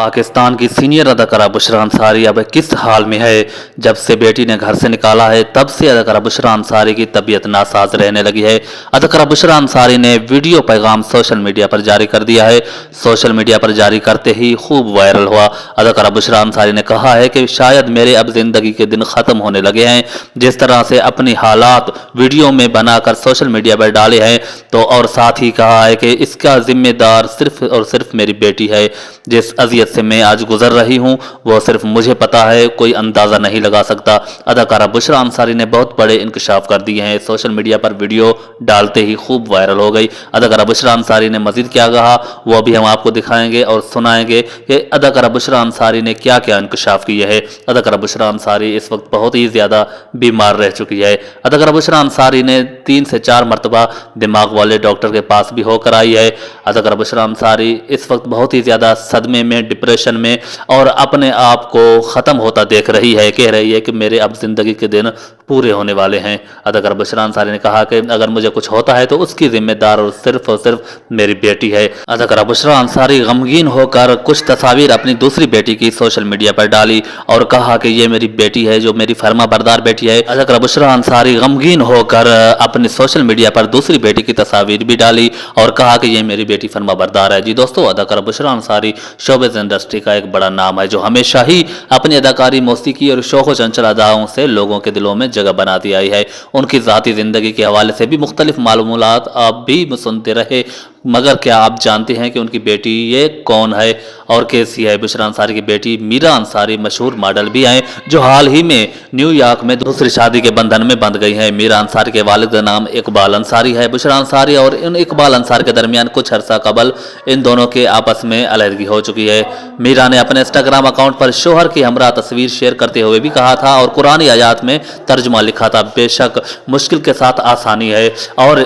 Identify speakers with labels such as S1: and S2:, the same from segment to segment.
S1: पाकिस्तान की सीनियर अदाकारा बुशरा अंसारी अब किस हाल में है। जब से बेटी ने घर से निकाला है तब से अदाकारा बुशरा अंसारी की तबीयत नासाज रहने लगी है। अदाकारा बुशरा अंसारी ने वीडियो पैगाम सोशल मीडिया पर जारी कर दिया है। सोशल मीडिया पर जारी करते ही खूब वायरल हुआ। अदाकारा बुशरा अंसारी ने कहा है कि शायद मेरे अब जिंदगी के दिन खत्म होने लगे हैं। जिस तरह से अपनी हालात वीडियो में बनाकर सोशल मीडिया पर डाले हैं तो और साथ ही कहा है कि इसका जिम्मेदार सिर्फ और सिर्फ मेरी बेटी है। जिस अजियत से मैं आज गुजर रही हूं वो सिर्फ मुझे पता है, कोई अंदाजा नहीं लगा सकता। अदाकारा बुशरा अंसारी ने बहुत बड़े इंकशाफ कर दिए हैं। सोशल मीडिया पर वीडियो डालते ही खूब वायरल हो गई। अदाकारा बुशरा अंसारी ने मजीद क्या कहा वो भी हम आपको दिखाएंगे और सुनाएंगे कि अदाकारा बुशरा अंसारी ने क्या क्या इंकशाफ किए है। अदाकारा बुशरा अंसारी इस वक्त बहुत ही ज्यादा बीमार रह चुकी है। अदाकारा बुशरा अंसारी ने 3 से 4 मरतबा दिमाग वाले डॉक्टर के पास भी होकर आई है। अदाकारा बुशरा अंसारी इस वक्त बहुत ही ज्यादा सदमे में, डिप्रेशन में और अपने आप को ख़त्म होता देख रही है। कह रही है कि मेरे अब ज़िंदगी के दिन पूरे होने वाले हैं। अदाकारा बुशरा अंसारी ने कहा कि अगर मुझे कुछ होता है तो उसकी जिम्मेदार और सिर्फ मेरी बेटी है। अदाकारा बुशरा अंसारी गमगीन होकर कुछ तस्वीर अपनी दूसरी बेटी की सोशल मीडिया पर डाली और कहा कि ये मेरी बेटी है जो मेरी फर्मा बरदार बेटी है। अदाकारा बुशरा अंसारी गमगीन होकर अपनी सोशल मीडिया पर दूसरी बेटी की तस्वीर भी डाली और कहा कि ये मेरी बेटी फर्मा बरदार है। जी दोस्तों, अदाकारा बुशरा अंसारी शोबिज़ इंडस्ट्री का एक बड़ा नाम है जो हमेशा ही अपनी अदाकारी, मौसीकी और शौक चंचल अदाओं से लोगों के दिलों में जगह बनाती आई है। उनकी ज़ाती ज़िंदगी के हवाले से भी मुख्तलिफ मालूमात आप भी सुनते रहे, मगर क्या आप जानते हैं कि उनकी बेटी ये कौन है और कैसी है। बुशरा अंसारी की बेटी मीरा अंसारी मशहूर मॉडल भी हैं जो हाल ही में न्यूयॉर्क में दूसरी शादी के बंधन में बंध गई हैं। मीरा अंसारी के वालिद का नाम इकबाल अंसारी है। बुशरा अंसारी और इन इकबाल अंसारी के दरमियान कुछ अरसा कबल इन दोनों के आपस में अलहदगी हो चुकी है। मीरा ने अपने इंस्टाग्राम अकाउंट पर शोहर की हमरा तस्वीर शेयर करते हुए भी कहा था और कुरानी आयात में तर्जुमा लिखा था, बेशक मुश्किल के साथ आसानी है। और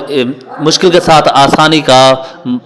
S1: मुश्किल के साथ आसानी का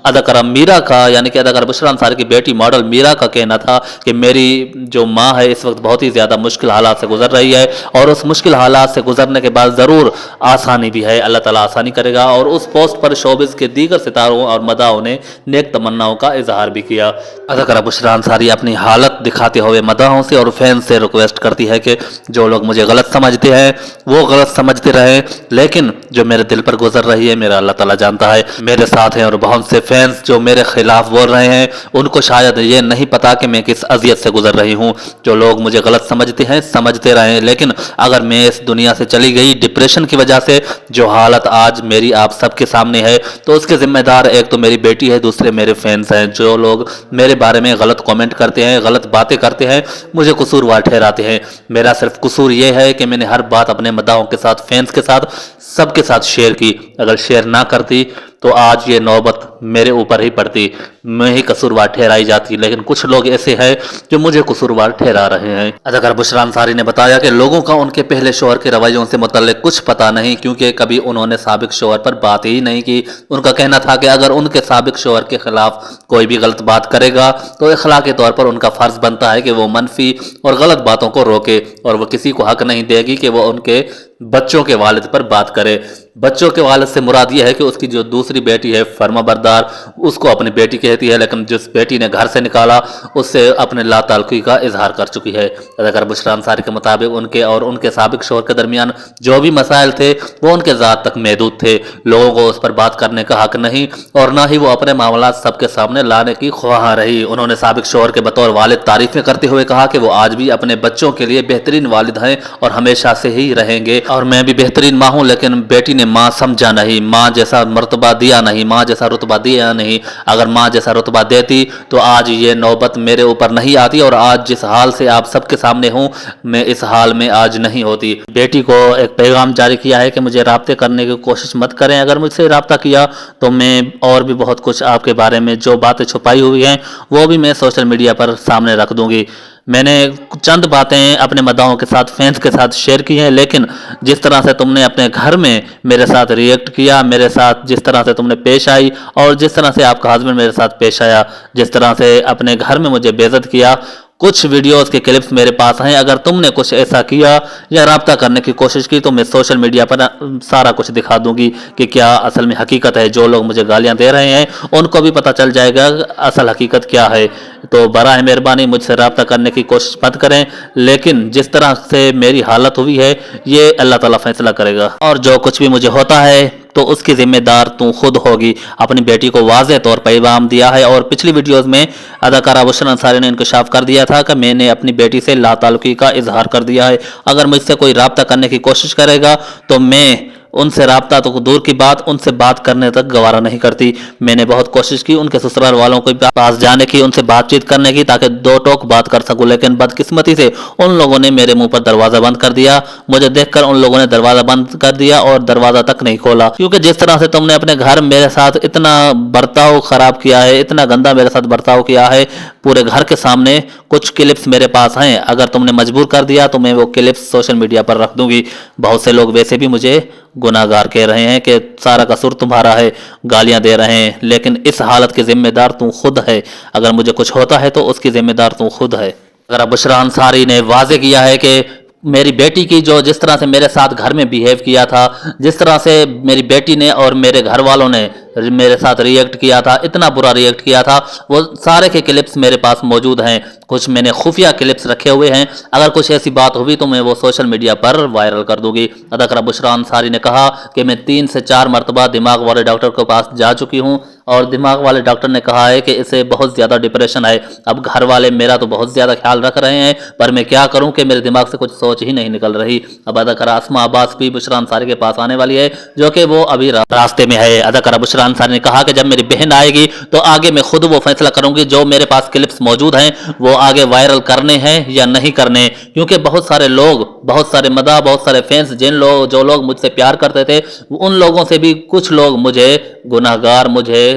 S1: अदाकारा मीरा का यानी कि अदाकारा बुशरा अंसारी की बेटी मॉडल मीरा का कहना था कि मेरी जो माँ है इस वक्त बहुत ही ज़्यादा मुश्किल हालात से गुजर रही है और उस मुश्किल हालात से गुजरने के बाद ज़रूर आसानी भी है, अल्लाह ताला आसानी करेगा। और उस पोस्ट पर शोबिज़ के दीगर सितारों और मदाहों ने नेक तमन्नाओं का इजहार भी किया। अदाकारा बुशरा अंसारी अपनी हालत दिखाते हुए मदाहों से और फैन से रिक्वेस्ट करती है कि जो लोग मुझे गलत समझते हैं वो गलत समझते रहे, लेकिन जो मेरे दिल पर गुजर रही है मेरा अल्लाह ताला जानता है, मेरे साथ हैं। और बहुत से फैंस जो मेरे खिलाफ बोल रहे हैं उनको शायद ये नहीं पता कि मैं किस अजियत से गुजर रही हूँ। जो लोग मुझे गलत समझते हैं समझते रहें, लेकिन अगर मैं इस दुनिया से चली गई डिप्रेशन की वजह से, जो हालत आज मेरी आप सबके सामने है, तो उसके जिम्मेदार एक तो मेरी बेटी है, दूसरे मेरे फैंस हैं। जो लोग मेरे बारे में गलत कमेंट करते हैं, गलत बातें करते हैं, मुझे कसूरवार ठहराते हैं। मेरा सिर्फ कसूर ये है कि मैंने हर बात अपने मदाहों के साथ, फैंस के साथ, सबके साथ शेयर की। अगर शेयर ना करती तो आज ये नौबत मेरे ऊपर ही पड़ती, मैं ही कसूरवार ठहराई जाती। लेकिन कुछ लोग ऐसे हैं जो मुझे कसूरवार ठहरा रहे हैं। अदाकारा बुशरा अंसारी ने बताया कि लोगों का उनके पहले शौहर के रवैयों से मुतल्लिक कुछ पता नहीं, क्योंकि कभी उन्होंने साबिक शौहर पर बात ही नहीं की। उनका कहना था कि अगर उनके साबिक शौहर के खिलाफ कोई भी गलत बात करेगा तो इखलाकी तौर पर उनका फर्ज बनता है कि वो मनफी और गलत बातों को रोके, और वो किसी को हक नहीं देगी कि वो उनके बच्चों के वालिद पर बात करे। बच्चों के वालिद से मुराद ये है कि उसकी जो दूसरी बेटी है फर्मा बरदार, उसको अपनी बेटी कहती है, लेकिन जिस बेटी ने घर से निकाला उससे अपने लाताल्लुकी का इजहार कर चुकी है। अदाकारा बुशरा अंसारी के मुताबिक उनके और उनके साबिक शौहर के दरमियान जो भी मसाइल थे वो उनके ज़ात तक महदूद थे। लोगों को उस पर बात करने का हक नहीं और ना ही वो अपने मामला सबके सामने लाने की ख्वाह रही। उन्होंने साबिक शौहर के बतौर वालिद तारीफें करते हुए कहा कि वो आज भी अपने बच्चों के लिए बेहतरीन वालिद हैं और हमेशा से ही रहेंगे। और मैं भी बेहतरीन माँ हूँ, लेकिन बेटी ने माँ समझा नहीं, माँ जैसा मर्तबा दिया नहीं, माँ जैसा रुतबा दिया नहीं। अगर माँ जैसा रुतबा देती तो आज ये नौबत मेरे ऊपर नहीं आती और आज जिस हाल से आप सबके सामने हूँ मैं इस हाल में आज नहीं होती। बेटी को एक पैगाम जारी किया है कि मुझे राब्ते करने की कोशिश मत करें, अगर मुझसे राब्ता किया तो मैं और भी बहुत कुछ आपके बारे में जो बातें छुपाई हुई हैं वो भी मैं सोशल मीडिया पर सामने रख दूंगी। मैंने चंद बातें अपने मदाहों के साथ, फैंस के साथ शेयर की हैं, लेकिन जिस तरह से तुमने अपने घर में मेरे साथ रिएक्ट किया, मेरे साथ जिस तरह से तुमने पेश आई और जिस तरह से आपका हस्बैंड मेरे साथ पेश आया, जिस तरह से अपने घर में मुझे बेइज्जत किया, कुछ वीडियोस के क्लिप्स मेरे पास हैं। अगर तुमने कुछ ऐसा किया या राब्ता करने की कोशिश की तो मैं सोशल मीडिया पर सारा कुछ दिखा दूंगी कि क्या असल में हकीकत है। जो लोग मुझे गालियां दे रहे हैं उनको भी पता चल जाएगा असल हकीकत क्या है। तो बराए मेहरबानी मुझसे राब्ता करने की कोशिश मत करें, लेकिन जिस तरह से मेरी हालत हुई है ये अल्लाह ताला फैसला करेगा, और जो कुछ भी मुझे होता है तो उसकी जिम्मेदार तू खुद होगी। अपनी बेटी को वाज़ेह तौर पर पैगाम दिया है, और पिछली वीडियोस में अदाकारा बुशरा अंसारी ने इंकशाफ कर दिया था कि मैंने अपनी बेटी से लाताल्लुकी का इजहार कर दिया है। अगर मुझसे कोई राब्ता करने की कोशिश करेगा तो मैं उनसे राब्ता तो दूर की बात, उनसे बात करने तक गवारा नहीं करती। मैंने बहुत कोशिश की उनके ससुराल वालों के पास जाने की, उनसे बातचीत करने की, ताकि दो टोक बात कर सकूं, लेकिन बदकिस्मती से उन लोगों ने मेरे मुंह पर दरवाजा बंद कर दिया। मुझे देखकर उन लोगों ने दरवाजा बंद कर दिया और दरवाजा तक नहीं खोला, क्योंकि जिस तरह से तुमने अपने घर मेरे साथ इतना बर्ताव खराब किया है, इतना गंदा मेरे साथ बर्ताव किया है पूरे घर के सामने। कुछ क्लिप्स मेरे पास हैं, अगर तुमने मजबूर कर दिया तो मैं वो क्लिप्स सोशल मीडिया पर रख दूंगी। बहुत से लोग वैसे भी मुझे गुनाहगार कह रहे हैं कि सारा कसूर तुम्हारा है, गालियां दे रहे हैं, लेकिन इस हालत के जिम्मेदार तू खुद है। अगर मुझे कुछ होता है तो उसकी जिम्मेदार तू खुद है। अगर बुशरा अंसारी ने वाजे किया है कि मेरी बेटी की जो जिस तरह से मेरे साथ घर में बिहेव किया था, जिस तरह से मेरी बेटी ने और मेरे घर वालों ने मेरे साथ रिएक्ट किया था, इतना बुरा रिएक्ट किया था, वो सारे के क्लिप्स मेरे पास मौजूद हैं। कुछ मैंने खुफिया क्लिप्स रखे हुए हैं। अगर कुछ ऐसी बात हुई तो मैं वो सोशल मीडिया पर वायरल कर दूंगी। अदाकारा बुशरा अंसारी ने कहा कि मैं 3 से 4 मरतबा दिमाग वाले डॉक्टर के पास जा चुकी हूँ, और दिमाग वाले डॉक्टर ने कहा है कि इसे बहुत ज़्यादा डिप्रेशन है। अब घर वाले मेरा तो बहुत ज़्यादा ख्याल रख रहे हैं, पर मैं क्या करूं कि मेरे दिमाग से कुछ सोच ही नहीं निकल रही। अब अदाकारा अस्मा अब्बास भी बुशरा अंसारी के पास आने वाली है, जो कि वो अभी रास्ते में है। अदाकारा बुशरा अंसारी ने कहा कि जब मेरी बहन आएगी तो आगे मैं खुद वो फैसला करूंगी, जो मेरे पास क्लिप्स मौजूद हैं वो आगे वायरल करने हैं या नहीं करने, क्योंकि बहुत सारे लोग, बहुत सारे मदा, बहुत सारे फैंस, जो लोग मुझसे प्यार करते थे, उन लोगों से भी कुछ लोग मुझे गुनाहगार, मुझे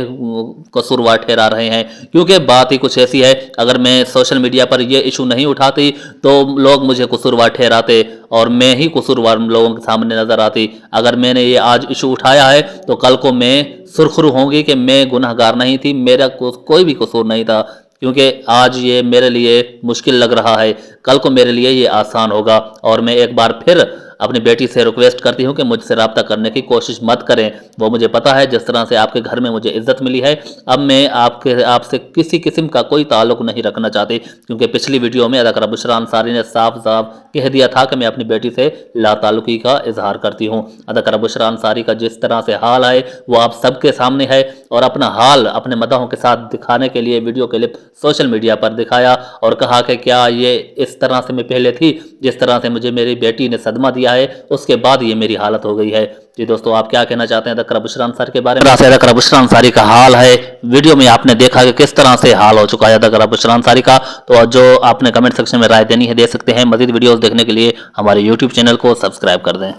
S1: कसूरवार ठहरा रहे हैं। क्योंकि बात ही कुछ ऐसी है, अगर मैं सोशल मीडिया पर ये इशू नहीं उठाती तो लोग मुझे कसूरवार ठहराते और मैं ही कसूरवार लोगों के सामने नजर आती। अगर मैंने ये आज इशू उठाया है तो कल को मैं सुरखरू होंगी कि मैं गुनाहगार नहीं थी, मेरा कोई भी कसूर नहीं था, क्योंकि आज ये मेरे लिए मुश्किल लग रहा है, कल को मेरे लिए ये आसान होगा। और मैं एक बार फिर अपनी बेटी से रिक्वेस्ट करती हूँ कि मुझसे रब्ता करने की कोशिश मत करें। वो मुझे पता है जिस तरह से आपके घर में मुझे इज्जत मिली है, अब मैं आपसे किसी किस्म का कोई ताल्लुक नहीं रखना चाहती, क्योंकि पिछली वीडियो में अदाकारा बुशरा अंसारी ने साफ साफ कह दिया था कि मैं अपनी बेटी से लाताल्लुकी का इजहार करती हूँ। अदाकारा बुशरा अंसारी का जिस तरह से हाल है वो आप सबके सामने है, और अपना हाल अपने मदाहों के साथ दिखाने के लिए वीडियो क्लिप सोशल मीडिया पर दिखाया और कहा कि क्या ये इस तरह से मैं पहले थी, जिस तरह से मुझे मेरी बेटी ने सदमा दिया है उसके बाद ये मेरी हालत हो गई है। जी दोस्तों, आप क्या कहना चाहते हैं अदाकारा बुशरा अंसारी के बारे में? अदाकारा बुशरा अंसारी का हाल है, वीडियो में आपने देखा कि किस तरह से हाल हो चुका है अदाकारा बुशरा अंसारी का। तो जो आपने कमेंट सेक्शन में राय देनी है दे सकते हैं। मजीद वीडियोस देखने के लिए हमारे यूट्यूब चैनल को सब्सक्राइब कर दें।